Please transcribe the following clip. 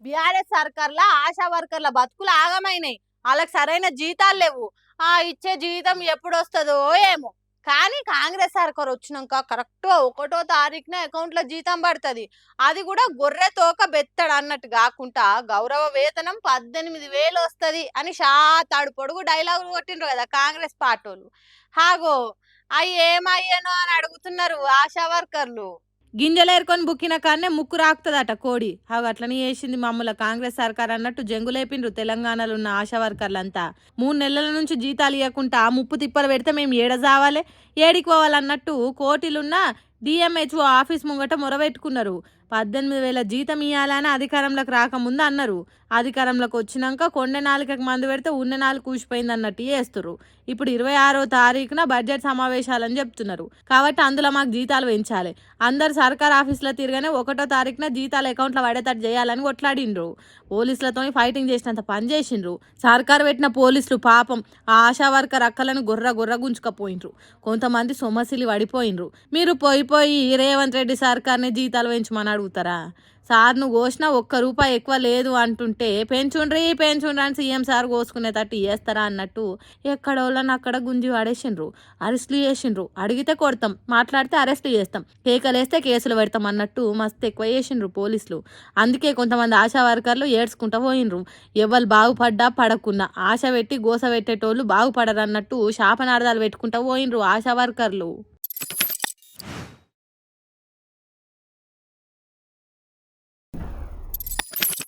BRS సర్కార్‌ల ASHA వర్కర్ల బతుకులు ఆగమైనాయి. ఆళ్ళకి సరైన జీతాలు లేవు. ఇచ్చే జీతం ఎప్పుడొస్తదో ఏమో! కానీ కాంగ్రెస్ సర్కార్ వచ్చినంక కరెక్ట్‌గా ఒకటో తారీఖున అకౌంట్‌లో జీతం పడతది. అది కూడా గొర్రె తోక బెత్తడు అన్నట్టు గాకుంటా గౌరవ వేతనం 18,000 వస్తది అని షాతాడు పొడుగు డైలాగులు కొట్టిండ్రు కదా కాంగ్రెస్ పార్టోళ్ళు. హాగో అయి ఏమయ్యనో అని అడుగుతున్నారు ఆశా వర్కర్లు. గింజలేరుకొని బుక్కిన కాడనే ముక్కు రాకుతదట కోడి. అట్లనే చేసింది మమ్ముల కాంగ్రెస్ సర్కార్ అన్నట్టు జంగులేపిండ్రు తెలంగాణలో ఉన్న ఆశా వర్కర్లంతా. 3 నెలల నుంచి జీతాలు ఇవ్వకుండా ముప్పు తిప్పలు పెడితే మేము ఏడ జావాలే, ఏడికి పోవాలన్నట్టు కోటిలున్న డిఎంహెచ్ఓ ఆఫీస్ ముంగట మొరబెట్టుకున్నారు. 18,000 జీతం ఇవ్వాలని అధికారంలోకి రాకముందు అన్నారు. అధికారంలోకి వచ్చినాక కొండె నాలుకకి మందు పెడితే ఉన్న నాలుగు కూసిపోయింది అన్నట్టు చేస్తున్నారు. ఇప్పుడు 26వ తారీఖున బడ్జెట్ సమావేశాలని చెప్తున్నారు. కాబట్టి అందులో మాకు జీతాలు పెంచాలి, అందరు సర్కార్ ఆఫీసులో తిరగానే 1వ తారీఖున జీతాలు అకౌంట్లో పడేటట్టు చేయాలని కొట్లాడిండ్రు. పోలీసులతో ఫైటింగ్ చేసినంత పని చేసిండ్రు. సర్కారు పెట్టిన పోలీసులు పాపం ఆ ఆశా వర్కర్ అక్కలను గుర్ర గుంజుకపోయిండ్రు. కొంతమంది సొమ్మసిలి పడిపోయిండ్రు. మీరు పోయి రేవంత్ రెడ్డి సర్కార్ని జీతాలు పెంచమని అడుగుతారా? సార్ను కోసినా ₹1 ఎక్కువ లేదు అంటుంటే పెంచుండ్రి అని సీఎం సార్ కోసుకునేటట్టు చేస్తారా అన్నట్టు ఎక్కడోళ్ళని అక్కడ గుంజి పడేసిండ్రు. అరెస్టులు చేసిండ్రు. అడిగితే కొడతాం, మాట్లాడితే అరెస్ట్ చేస్తాం, కేకలేస్తే కేసులు పెడతాం అన్నట్టు మస్తు ఎక్కువ చేసిండ్రు పోలీసులు. అందుకే కొంతమంది ఆశా వర్కర్లు ఏడ్చుకుంటూ పోయిండ్రు. ఎవరు బాగుపడ్డా పడకున్నా ఆశ పెట్టి గోస పెట్టేటోళ్ళు బాగుపడరు అన్నట్టు శాపనార్థాలు పెట్టుకుంటూ పోయిండ్రు ఆశా వర్కర్లు.